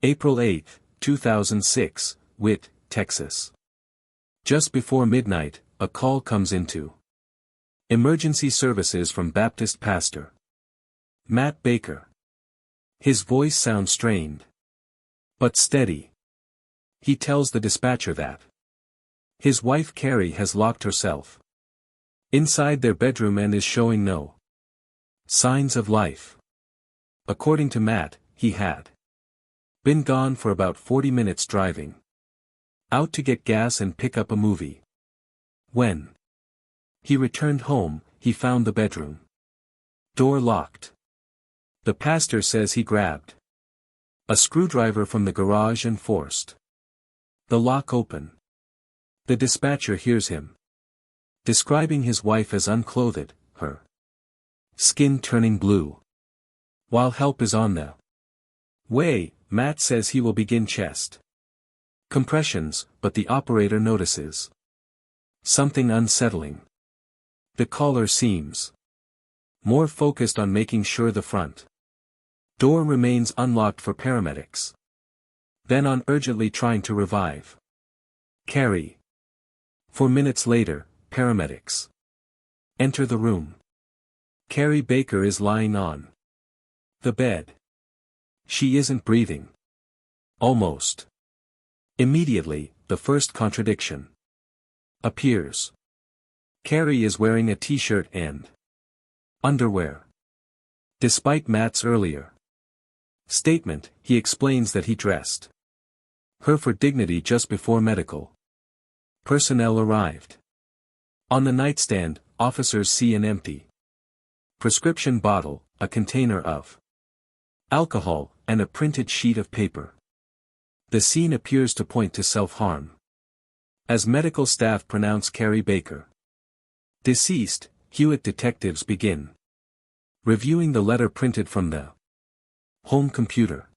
April 8, 2006, Witt, Texas. Just before midnight, a call comes into emergency services from Baptist pastor Matt Baker. His voice sounds strained, but steady. He tells the dispatcher that his wife Carrie has locked herself inside their bedroom and is showing no signs of life. According to Matt, he had been gone for about 40 minutes driving out to get gas and pick up a movie. When he returned home, he found the bedroom door locked. The pastor says he grabbed a screwdriver from the garage and forced the lock open. The dispatcher hears him describing his wife as unclothed, her skin turning blue. While help is on the way, Matt says he will begin chest compressions, but the operator notices something unsettling. The caller seems more focused on making sure the front door remains unlocked for paramedics than on urgently trying to revive Carrie. 4 minutes later, paramedics enter the room. Carrie Baker is lying on the bed. She isn't breathing. Almost immediately, the first contradiction appears. Carrie is wearing a t-shirt and underwear. Despite Matt's earlier statement, he explains that he dressed her for dignity just before medical personnel arrived. On the nightstand, officers see an empty prescription bottle, a container of alcohol, and a printed sheet of paper. The scene appears to point to self-harm. As medical staff pronounce Carrie Baker deceased, Hewitt detectives begin reviewing the letter printed from the home computer.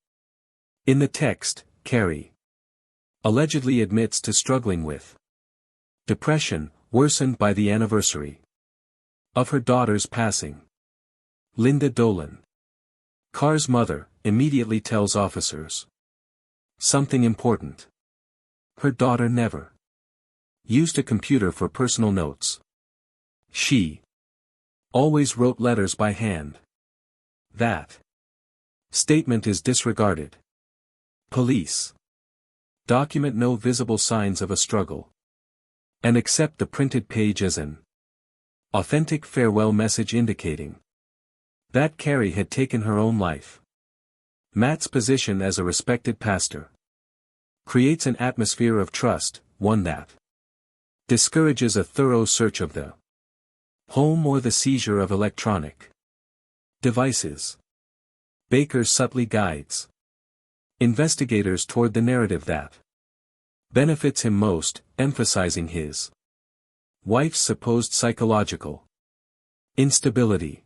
In the text, Carrie allegedly admits to struggling with depression, worsened by the anniversary of her daughter's passing. Linda Dolan, Carr's mother, immediately tells officers something important. Her daughter never used a computer for personal notes. She always wrote letters by hand. That statement is disregarded. Police document no visible signs of a struggle and accept the printed page as an authentic farewell message indicating that Carrie had taken her own life. Matt's position as a respected pastor creates an atmosphere of trust, one that discourages a thorough search of the home or the seizure of electronic devices. Baker subtly guides investigators toward the narrative that benefits him most, emphasizing his wife's supposed psychological instability.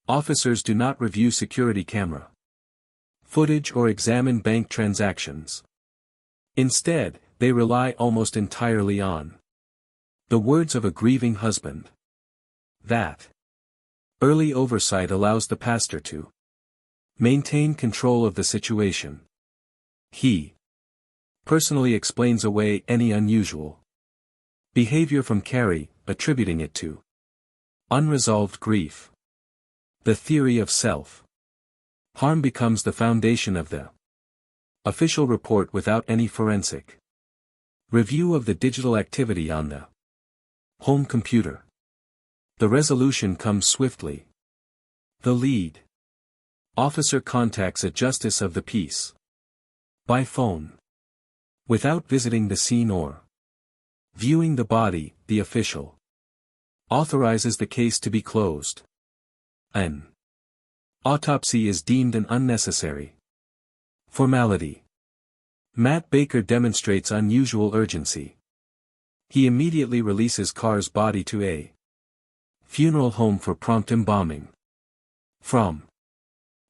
Officers do not review security camera footage or examine bank transactions. Instead, they rely almost entirely on the words of a grieving husband. That early oversight allows the pastor to maintain control of the situation. He personally explains away any unusual behavior from Carrie, attributing it to unresolved grief. The theory of self-harm becomes the foundation of the official report without any forensic review of the digital activity on the home computer. The resolution comes swiftly. The lead officer contacts a justice of the peace by phone. Without visiting the scene or viewing the body, the official authorizes the case to be closed. An autopsy is deemed an unnecessary formality. Matt Baker demonstrates unusual urgency. He immediately releases Carr's body to a funeral home for prompt embalming. From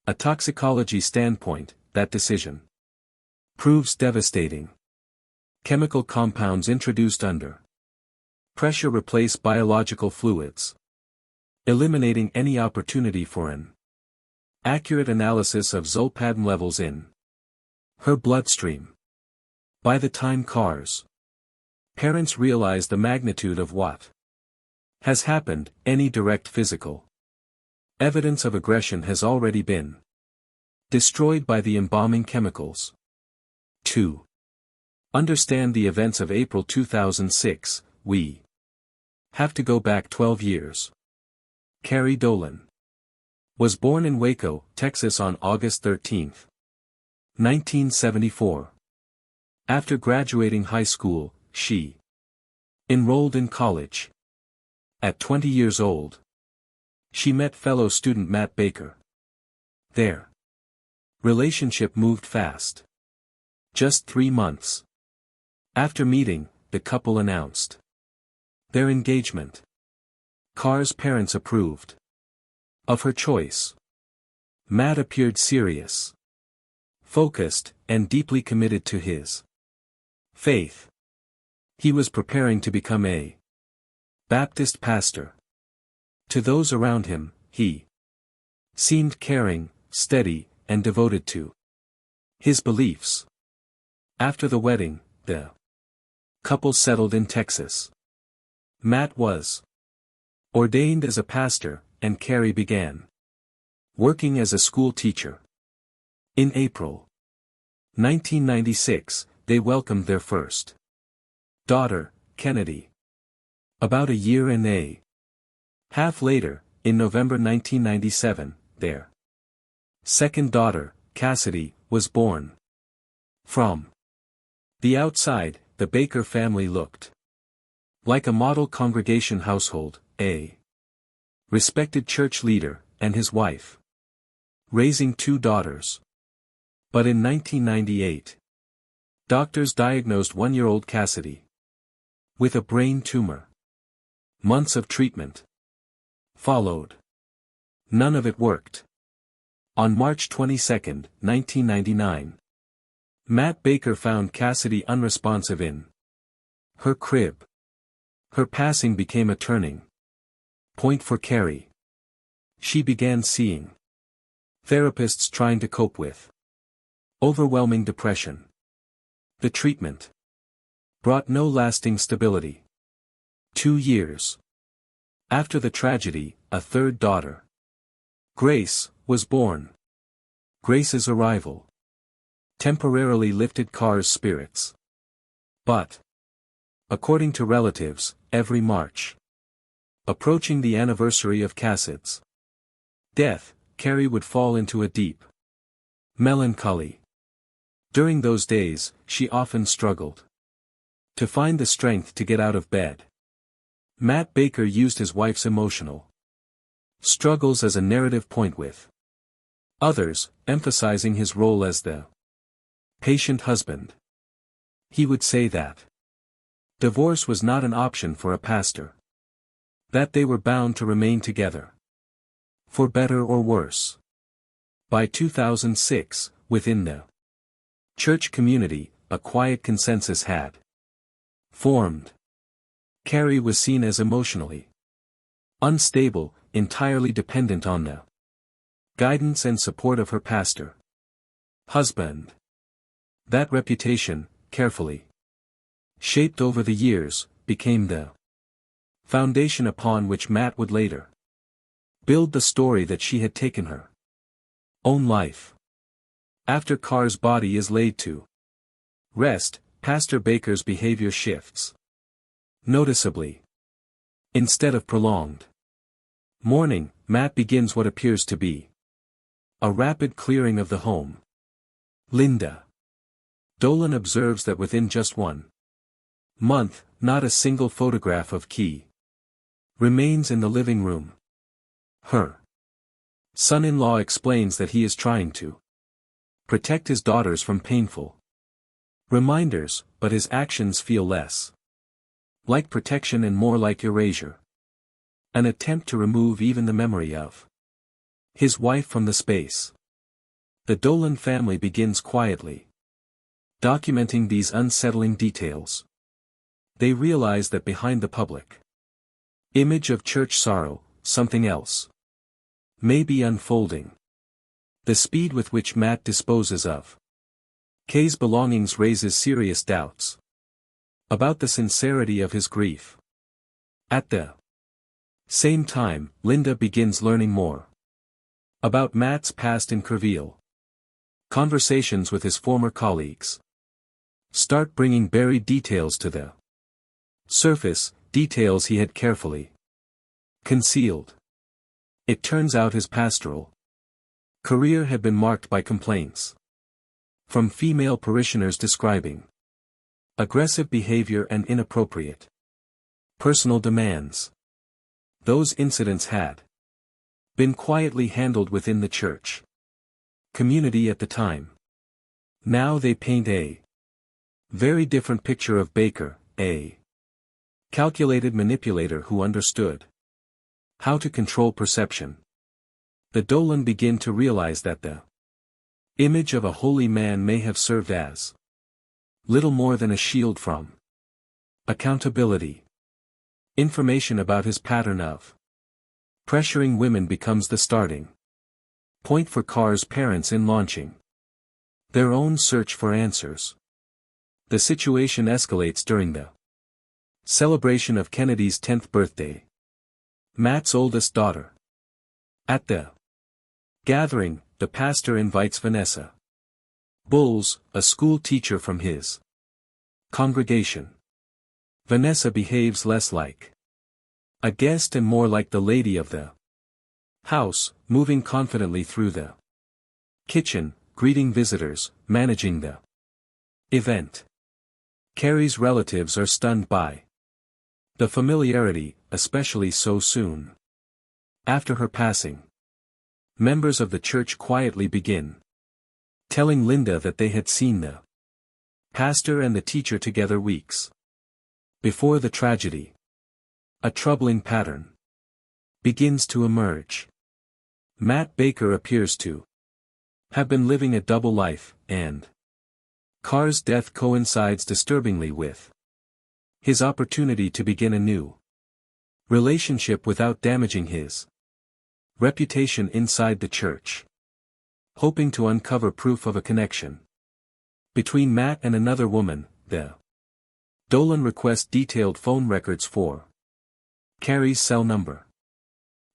a toxicology standpoint, that decision proves devastating. Chemical compounds introduced under pressure replace biological fluids, eliminating any opportunity for an accurate analysis of zolpidem levels in Her bloodstream. By the time Carr's parents realize the magnitude of what has happened, any direct physical evidence of aggression has already been destroyed by the embalming chemicals. 2. Understand the events of April 2006, we have to go back 12 years. Carrie Dolan was born in Waco, Texas on August 13, 1974. After graduating high school, she enrolled in college. At 20 years old, she met fellow student Matt Baker. Their relationship moved fast. Just 3 months after meeting, the couple announced their engagement. Carr's parents approved of her choice. Matt appeared serious, focused, and deeply committed to his faith. He was preparing to become a Baptist pastor. To those around him, he seemed caring, steady, and devoted to his beliefs. After the wedding, the couple settled in Texas. Matt was ordained as a pastor, and Carrie began working as a school teacher. In April 1996, they welcomed their first daughter, Kennedy. About a year and a half later, in November 1997, their second daughter, Cassidy, was born. From the outside, the Baker family looked like a model congregation household, a respected church leader, and his wife raising 2 daughters. But in 1998, doctors diagnosed 1-year-old Cassidy with a brain tumor. Months of treatment followed. None of it worked. On March 22, 1999, Matt Baker found Cassidy unresponsive in her crib. Her passing became a turning point for Carrie. She began seeing therapists trying to cope with overwhelming depression. The treatment brought no lasting stability. 2 years after the tragedy, a third daughter, Grace, was born. Grace's arrival temporarily lifted Carr's spirits. But, according to relatives, every March, approaching the anniversary of Cassid's death, Carrie would fall into a deep melancholy. During those days, she often struggled to find the strength to get out of bed. Matt Baker used his wife's emotional struggles as a narrative point with others, emphasizing his role as the patient husband. He would say that divorce was not an option for a pastor. That they were bound to remain together. For better or worse. By 2006, within the church community, a quiet consensus had formed. Carrie was seen as emotionally unstable, entirely dependent on the guidance and support of her pastor husband. That reputation, carefully shaped over the years, became the foundation upon which Matt would later build the story that she had taken her own life. After Carr's body is laid to rest, Pastor Baker's behavior shifts noticeably. Instead of prolonged mourning, Matt begins what appears to be a rapid clearing of the home. Linda Dolan observes that within just 1 month, not a single photograph of Key remains in the living room. Her son-in-law explains that he is trying to protect his daughters from painful reminders, but his actions feel less like protection and more like erasure. An attempt to remove even the memory of his wife from the space. The Dolan family begins quietly documenting these unsettling details. They realize that behind the public image of church sorrow, something else may be unfolding. The speed with which Matt disposes of Kay's belongings raises serious doubts about the sincerity of his grief. At the same time, Linda begins learning more about Matt's past in Kerrville. Conversations with his former colleagues start bringing buried details to the surface, details he had carefully concealed. It turns out his pastoral career had been marked by complaints from female parishioners describing aggressive behavior and inappropriate personal demands. Those incidents had been quietly handled within the church community at the time. Now they paint a very different picture of Baker, a calculated manipulator who understood how to control perception. The Dolan begin to realize that the image of a holy man may have served as little more than a shield from accountability. Information about his pattern of pressuring women becomes the starting point for Carr's parents in launching their own search for answers. The situation escalates during the celebration of Kennedy's 10th birthday, Matt's oldest daughter. At the gathering, the pastor invites Vanessa Bowles, a school teacher from his congregation. Vanessa behaves less like a guest and more like the lady of the house, moving confidently through the kitchen, greeting visitors, managing the event. Carrie's relatives are stunned by the familiarity, especially so soon after her passing. Members of the church quietly begin telling Linda that they had seen the pastor and the teacher together weeks before the tragedy. A troubling pattern begins to emerge. Matt Baker appears to have been living a double life, and Carr's death coincides disturbingly with his opportunity to begin a new relationship without damaging his reputation inside the church. Hoping to uncover proof of a connection between Matt and another woman, the Dolan requests detailed phone records for Carrie's cell number.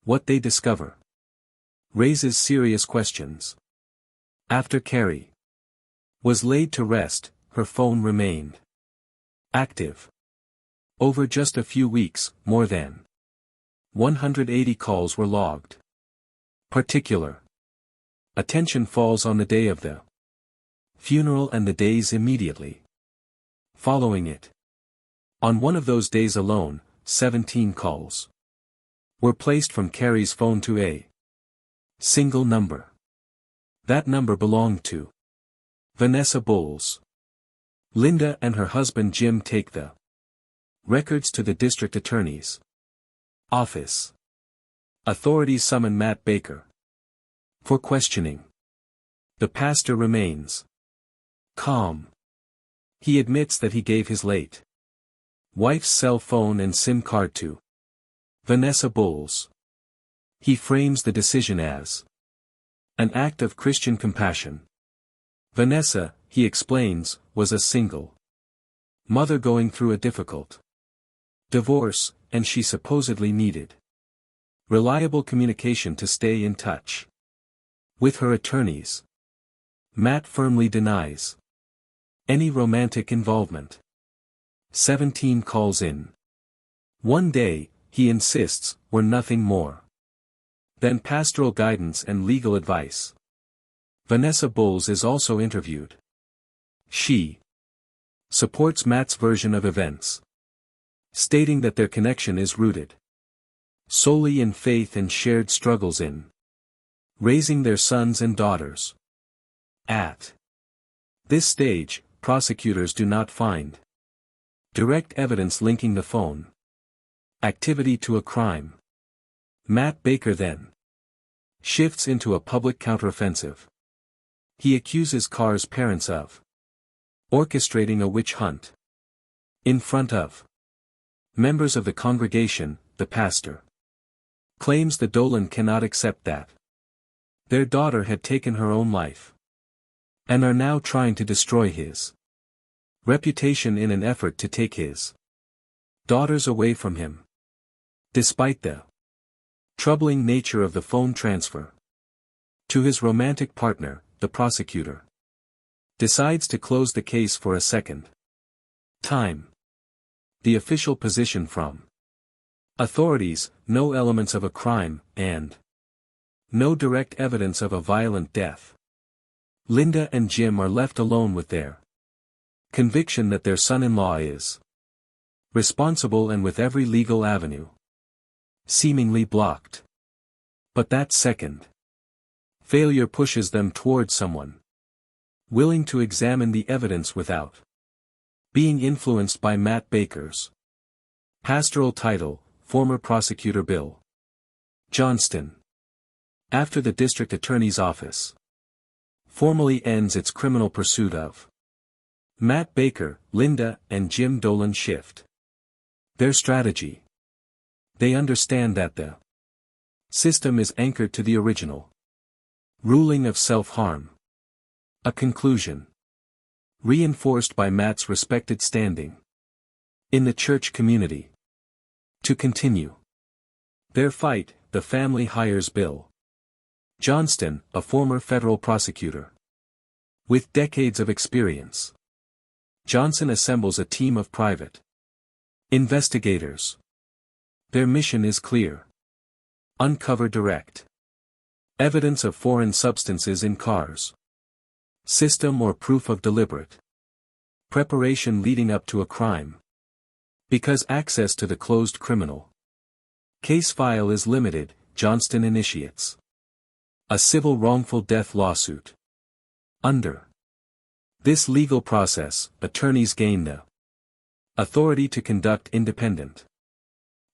What they discover raises serious questions. After Carrie was laid to rest, her phone remained active. Over just a few weeks, more than 180 calls were logged. Particular attention falls on the day of the funeral and the days immediately following it. On one of those days alone, 17 calls were placed from Carrie's phone to a single number. That number belonged to Vanessa Bowles. Linda and her husband Jim take the records to the district attorney's office. Authorities summon Matt Baker for questioning. The pastor remains calm. He admits that he gave his late wife's cell phone and SIM card to Vanessa Bowles. He frames the decision as an act of Christian compassion. Vanessa, he explains, was a single mother going through a difficult divorce, and she supposedly needed reliable communication to stay in touch with her attorneys. Matt firmly denies any romantic involvement. 17 calls in one day, he insists, were nothing more than pastoral guidance and legal advice. Vanessa Bowles is also interviewed. She supports Matt's version of events, stating that their connection is rooted solely in faith and shared struggles in raising their sons and daughters. At this stage, prosecutors do not find direct evidence linking the phone activity to a crime. Matt Baker then shifts into a public counteroffensive. He accuses Carr's parents of orchestrating a witch hunt in front of members of the congregation. The pastor claims the Dolan cannot accept that their daughter had taken her own life. and are now trying to destroy his reputation in an effort to take his daughters away from him. Despite the troubling nature of the phone transfer to his romantic partner, the prosecutor decides to close the case for a second time. The official position from authorities: no elements of a crime, and no direct evidence of a violent death. Linda and Jim are left alone with their conviction that their son-in-law is responsible, and with every legal avenue seemingly blocked. But that second failure pushes them toward someone willing to examine the evidence without being influenced by Matt Baker's pastoral title, former prosecutor Bill Johnston. After the district attorney's office formally ends its criminal pursuit of Matt Baker, Linda and Jim Dolan shift their strategy. They understand that the system is anchored to the original ruling of self-harm. A conclusion reinforced by Matt's respected standing in the church community. To continue their fight, the family hires Bill Johnston, a former federal prosecutor with decades of experience. Johnson assembles a team of private investigators. Their mission is clear: uncover direct evidence of foreign substances in cars, system or proof of deliberate preparation leading up to a crime. Because access to the closed criminal case file is limited, Johnston initiates a civil wrongful death lawsuit. Under this legal process, attorneys gain the authority to conduct independent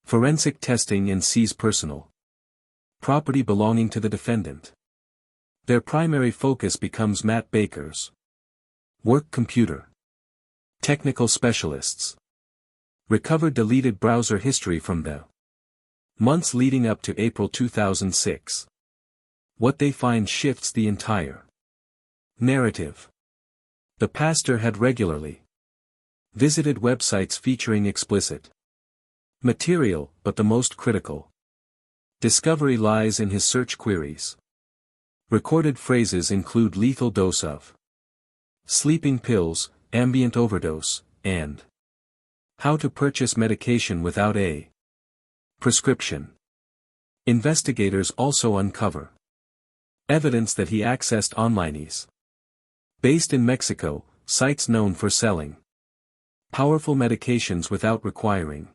forensic testing and seize personal property belonging to the defendant. Their primary focus becomes Matt Baker's work computer. Technical specialists recover deleted browser history from the months leading up to April 2006. What they find shifts the entire narrative. The pastor had regularly visited websites featuring explicit material, but the most critical discovery lies in his search queries. Recorded phrases include lethal dose of sleeping pills, ambient overdose, and how to purchase medication without a prescription. Investigators also uncover evidence that he accessed online's based in Mexico, sites known for selling powerful medications without requiring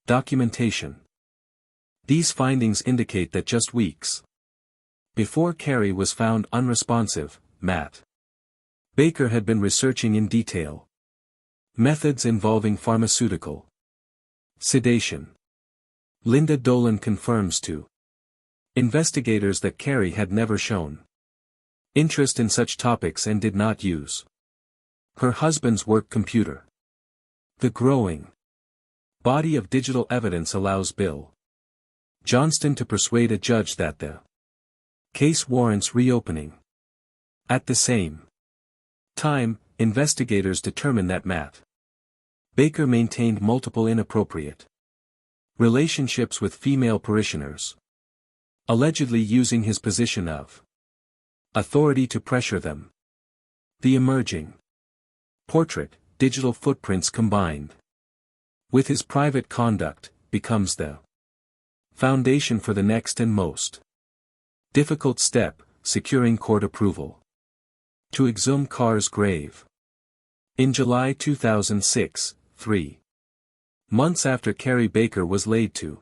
documentation. These findings indicate that just weeks before Carrie was found unresponsive, Matt Baker had been researching in detail methods involving pharmaceutical sedation. Linda Dolan confirms to investigators that Carrie had never shown interest in such topics and did not use her husband's work computer. The growing body of digital evidence allows Bill Johnston to persuade a judge that the case warrants reopening. At the same time, investigators determine that Matt Baker maintained multiple inappropriate relationships with female parishioners, allegedly using his position of authority to pressure them. The emerging portrait, digital footprints combined with his private conduct, becomes the foundation for the next and most difficult step, securing court approval to exhume Carr's grave. In July 2006, 3 months after Carrie Baker was laid to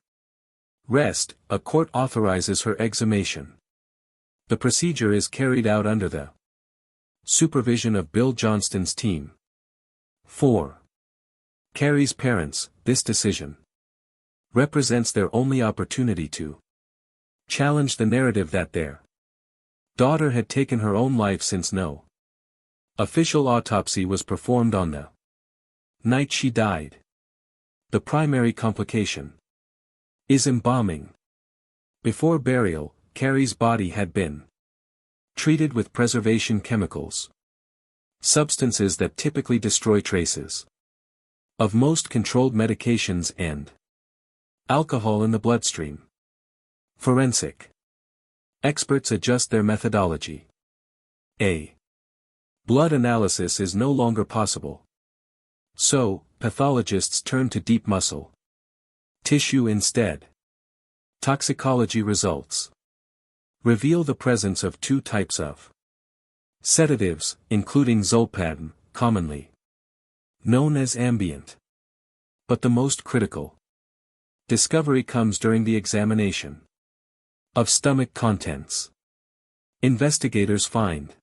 rest, a court authorizes her exhumation. The procedure is carried out under the supervision of Bill Johnston's team. 4. Carrie's parents, this decision represents their only opportunity to challenge the narrative that their daughter had taken her own life, since no official autopsy was performed on the night she died. The primary complication is embalming. Before burial, Carrie's body had been Treated with preservation chemicals. Substances that typically destroy traces of most controlled medications and alcohol in the bloodstream. Forensic. Experts adjust their methodology. A. Blood analysis is no longer possible. So, pathologists turn to deep muscle tissue instead. Toxicology results reveal the presence of two types of sedatives, including zolpidem, commonly known as ambient. But the most critical discovery comes during the examination of stomach contents. Investigators find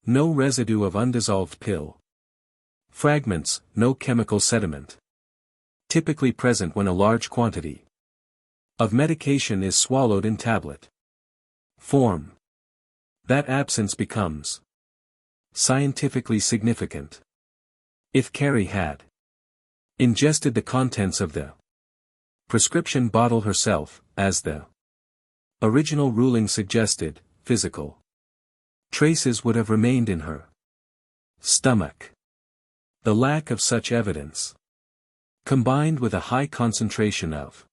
no residue of undissolved pill fragments, no chemical sediment, typically present when a large quantity of medication is swallowed in tablet form. That absence becomes scientifically significant. If Carrie had ingested the contents of the prescription bottle herself, as the original ruling suggested, physical traces would have remained in her stomach. The lack of such evidence, combined with a high concentration of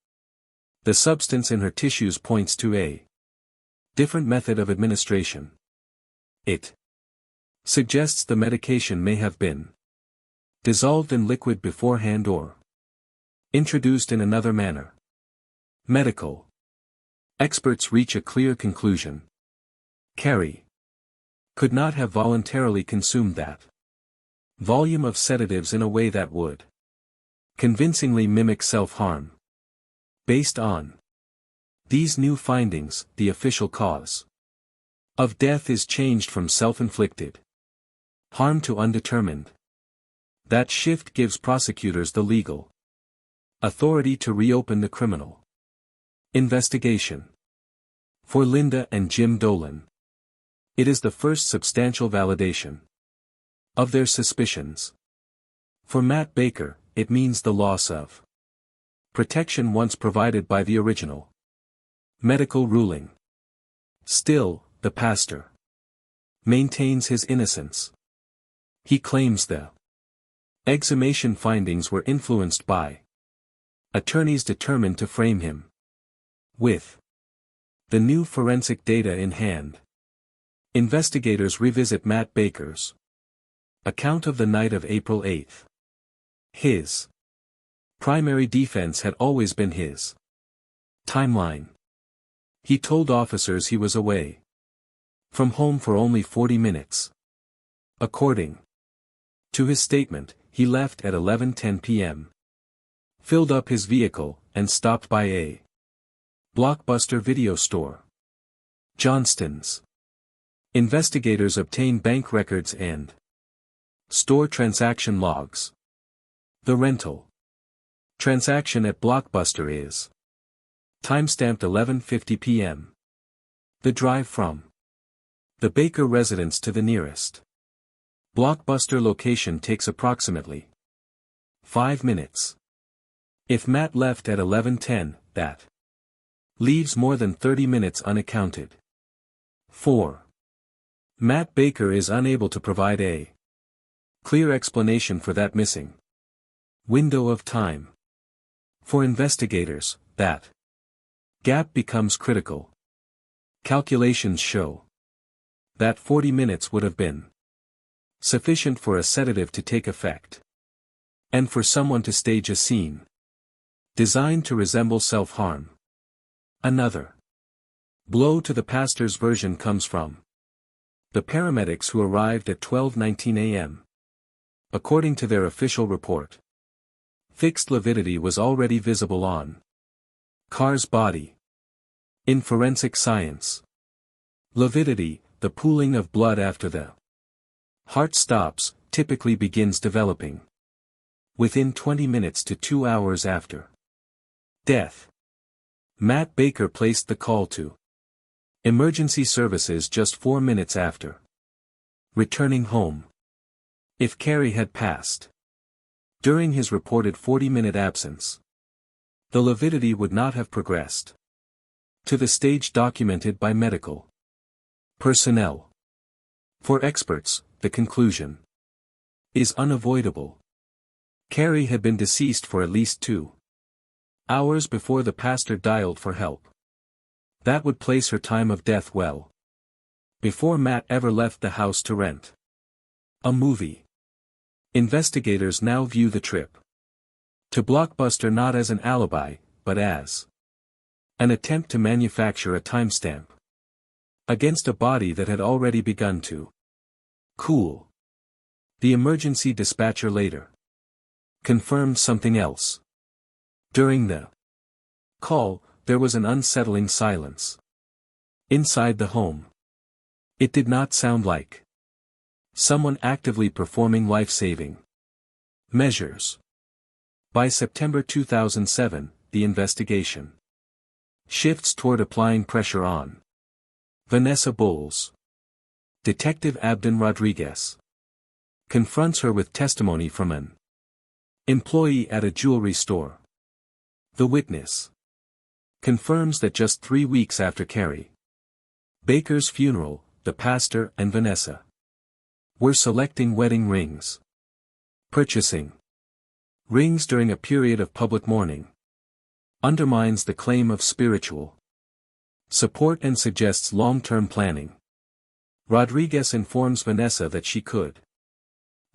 the substance in her tissues, points to a different method of administration. It suggests the medication may have been dissolved in liquid beforehand or introduced in another manner. Medical experts reach a clear conclusion. Carrie could not have voluntarily consumed that volume of sedatives in a way that would convincingly mimic self-harm. Based on these new findings, the official cause of death is changed from self-inflicted harm to undetermined. That shift gives prosecutors the legal authority to reopen the criminal investigation. For Linda and Jim Dolan, it is the first substantial validation of their suspicions. For Matt Baker, it means the loss of protection once provided by the original medical ruling. Still, the pastor maintains his innocence. He claims the exhumation findings were influenced by attorneys determined to frame him. With the new forensic data in hand, investigators revisit Matt Baker's account of the night of April 8. His primary defense had always been his timeline. He told officers he was away from home for only 40 minutes. According to his statement, he left at 11:10 p.m., filled up his vehicle, and stopped by a Blockbuster video store, Johnston's. Investigators obtained bank records and store transaction logs. The rental transaction at Blockbuster is timestamped 11:50 p.m. The drive from the Baker residence to the nearest Blockbuster location takes approximately 5 minutes. If Matt left at 11:10, that leaves more than 30 minutes unaccounted for. Matt Baker is unable to provide a clear explanation for that missing window of time. For investigators, that gap becomes critical. Calculations show that 40 minutes would have been sufficient for a sedative to take effect, and for someone to stage a scene designed to resemble self-harm. Another blow to the pastor's version comes from the paramedics who arrived at 12:19 a.m. According to their official report, fixed lividity was already visible on Carr's body. In forensic science, lividity, the pooling of blood after the heart stops, typically begins developing within 20 minutes to 2 hours after death. Matt Baker placed the call to emergency services just 4 minutes after returning home. If Carrie had passed during his reported 40-minute absence, the lividity would not have progressed to the stage documented by medical Personnel. For experts, the conclusion is unavoidable. Carrie had been deceased for at least 2 hours before the pastor dialed for help. That would place her time of death well before Matt ever left the house to rent a movie. Investigators now view the trip to Blockbuster not as an alibi, but as an attempt to manufacture a timestamp against a body that had already begun to cool. The emergency dispatcher later confirmed something else. During the call, there was an unsettling silence inside the home. It did not sound like someone actively performing life-saving measures. By September 2007, the investigation shifts toward applying pressure on Vanessa Bowles. Detective Abden Rodriguez confronts her with testimony from an employee at a jewelry store. The witness confirms that just 3 weeks after Carrie Baker's funeral, the pastor and Vanessa were selecting wedding rings. Purchasing rings during a period of public mourning undermines the claim of spiritual support and suggests long-term planning. Rodriguez informs Vanessa that she could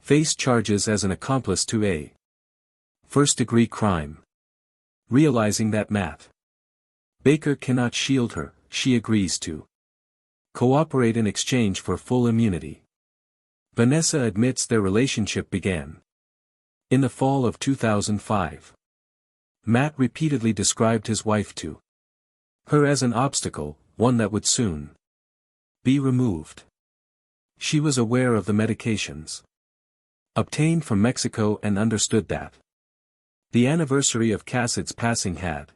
face charges as an accomplice to a first-degree crime. Realizing that Matt Baker cannot shield her, she agrees to cooperate in exchange for full immunity. Vanessa admits their relationship began in the fall of 2005. Matt repeatedly described his wife to her as an obstacle, one that would soon be removed. She was aware of the medications obtained from Mexico and understood that the anniversary of Cassid's passing had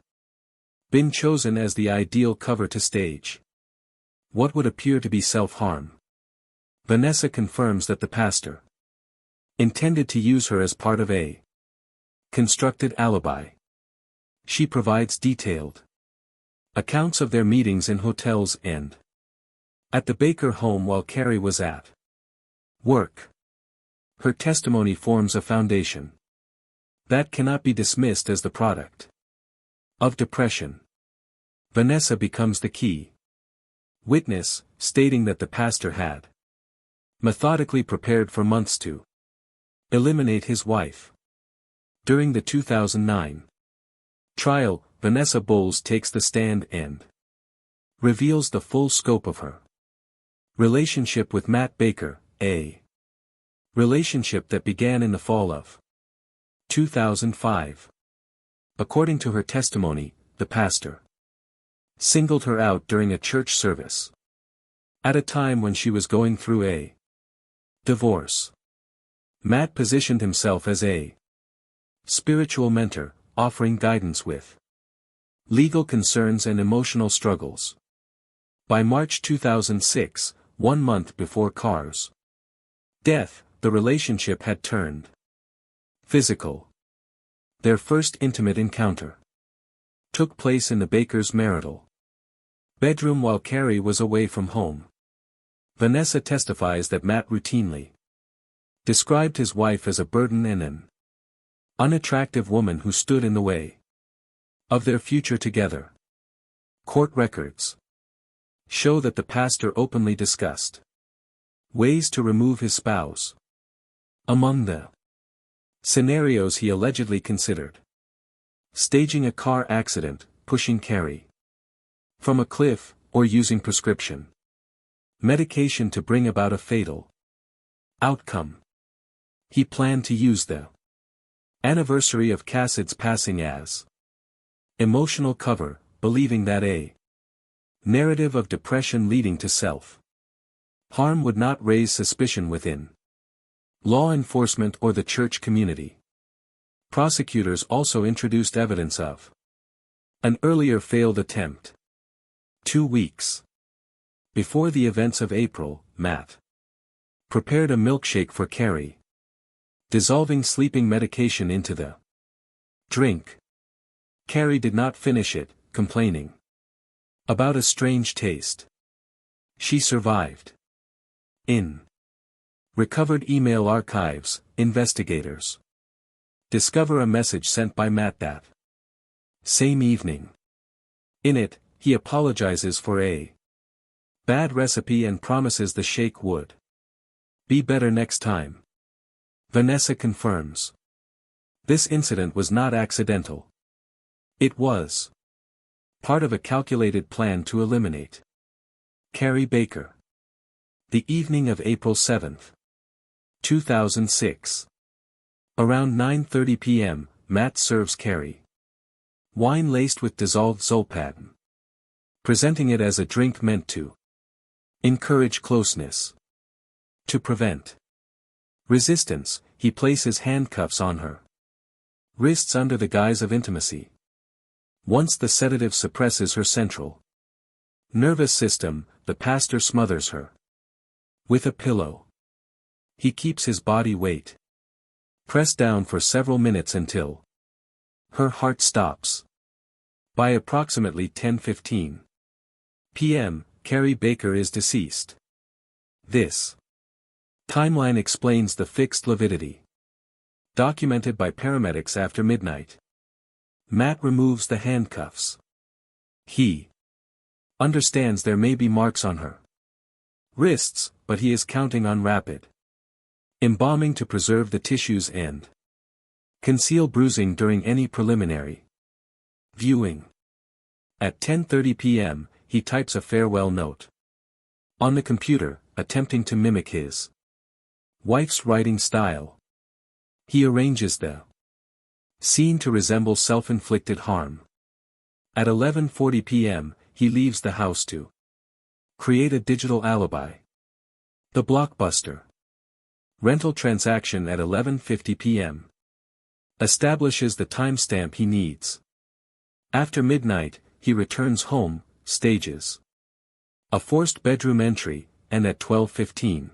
been chosen as the ideal cover to stage what would appear to be self-harm. Vanessa confirms that the pastor intended to use her as part of a constructed alibi. She provides detailed accounts of their meetings in hotels and at the Baker home while Carrie was at work. Her testimony forms a foundation that cannot be dismissed as the product of depression. Vanessa becomes the key witness, stating that the pastor had methodically prepared for months to eliminate his wife. During the 2009 trial, Vanessa Bowles takes the stand and reveals the full scope of her relationship with Matt Baker, a relationship that began in the fall of 2005. According to her testimony, the pastor singled her out during a church service at a time when she was going through a divorce. Matt positioned himself as a spiritual mentor, offering guidance with legal concerns and emotional struggles. By March 2006, 1 month before Carr's death, the relationship had turned physical. Their first intimate encounter took place in the Bakers' marital bedroom while Carrie was away from home. Vanessa testifies that Matt routinely described his wife as a burden and an unattractive woman who stood in the way of their future together. Court records show that the pastor openly discussed ways to remove his spouse. Among the scenarios he allegedly considered staging a car accident, pushing Carrie from a cliff, or using prescription medication to bring about a fatal outcome. He planned to use the anniversary of Cassid's passing as emotional cover, believing that a narrative of depression leading to self-harm would not raise suspicion within law enforcement or the church community. Prosecutors also introduced evidence of an earlier failed attempt. 2 weeks before the events of April, Matt prepared a milkshake for Carrie, dissolving sleeping medication into the drink. Carrie did not finish it, complaining about a strange taste. She survived. In recovered email archives, investigators discover a message sent by Matt that same evening. In it, he apologizes for a bad recipe and promises the shake would be better next time. Vanessa confirms. This incident was not accidental. It was part of a calculated plan to eliminate Carrie Baker. The evening of April 7, 2006. Around 9:30 p.m., Matt serves Carrie wine laced with dissolved zolpidem, presenting it as a drink meant to encourage closeness. To prevent resistance, he places handcuffs on her wrists under the guise of intimacy. Once the sedative suppresses her central nervous system, the pastor smothers her with a pillow. He keeps his body weight pressed down for several minutes until her heart stops. By approximately 10:15 p.m., Carrie Baker is deceased. This timeline explains the fixed lividity documented by paramedics after midnight. Matt removes the handcuffs. He understands there may be marks on her wrists, but he is counting on rapid embalming to preserve the tissues and conceal bruising during any preliminary viewing. At 10:30 p.m., he types a farewell note on the computer, attempting to mimic his wife's writing style. He arranges the scene to resemble self-inflicted harm. At 11:40 p.m., he leaves the house to create a digital alibi. The Blockbuster rental transaction at 11:50 p.m. establishes the timestamp he needs. After midnight, he returns home, stages a forced bedroom entry, and at 12:15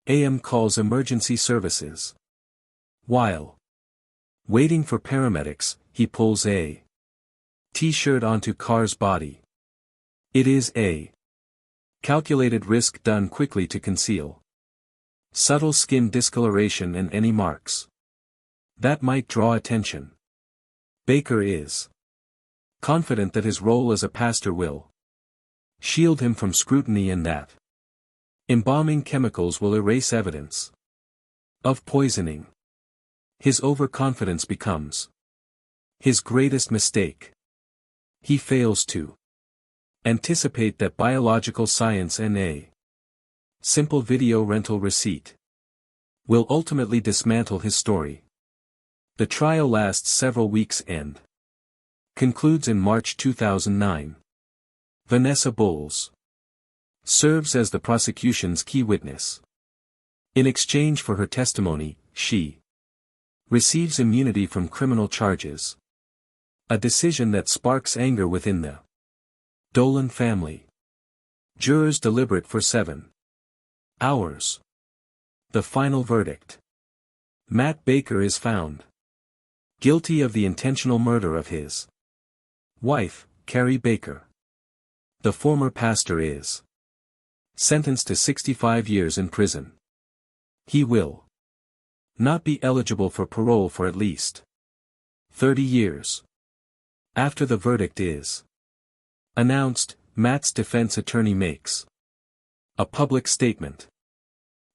a.m. calls emergency services. While waiting for paramedics, he pulls a T-shirt onto Carr's body. It is a calculated risk done quickly to conceal subtle skin discoloration and any marks that might draw attention. Baker is confident that his role as a pastor will shield him from scrutiny and that embalming chemicals will erase evidence of poisoning. His overconfidence becomes his greatest mistake. He fails to anticipate that biological science and a simple video rental receipt will ultimately dismantle his story. The trial lasts several weeks and concludes in March 2009. Vanessa Bowles serves as the prosecution's key witness. In exchange for her testimony, she receives immunity from criminal charges. A decision that sparks anger within the Dolan family. Jurors deliberate for 7 hours. The final verdict. Matt Baker is found guilty of the intentional murder of his wife, Carrie Baker. The former pastor is sentenced to 65 years in prison. He will not be eligible for parole for at least 30 years. After the verdict is announced, Matt's defense attorney makes a public statement.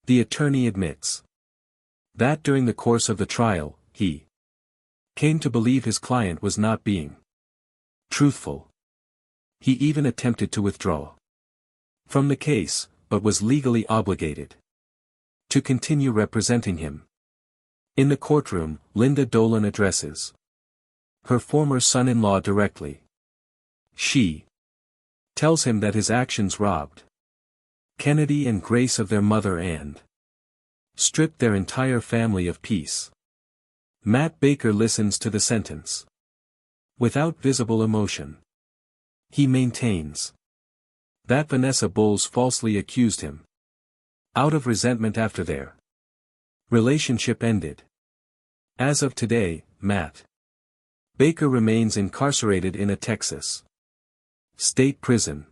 The attorney admits that during the course of the trial, he came to believe his client was not being truthful. He even attempted to withdraw from the case, but was legally obligated to continue representing him. In the courtroom, Linda Dolan addresses her former son-in-law directly. She tells him that his actions robbed Kennedy and Grace of their mother and stripped their entire family of peace. Matt Baker listens to the sentence without visible emotion. He maintains that Vanessa Bowles falsely accused him out of resentment after their relationship ended. As of today, Matt Baker remains incarcerated in a Texas state prison.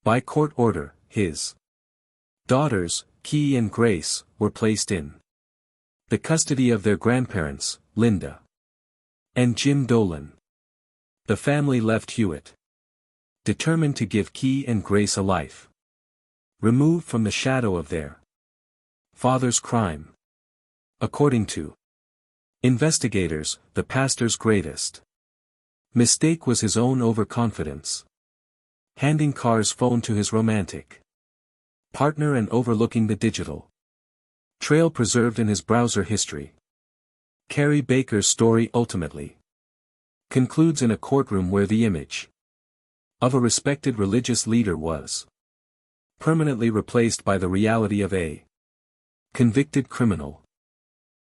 By court order, his daughters, Key and Grace, were placed in the custody of their grandparents, Linda and Jim Dolan. The family left Hewitt, determined to give Key and Grace a life removed from the shadow of their father's crime. According to investigators, the pastor's greatest mistake was his own overconfidence, handing Carr's phone to his romantic partner and overlooking the digital trail preserved in his browser history. Carrie Baker's story ultimately concludes in a courtroom where the image of a respected religious leader was permanently replaced by the reality of a convicted criminal.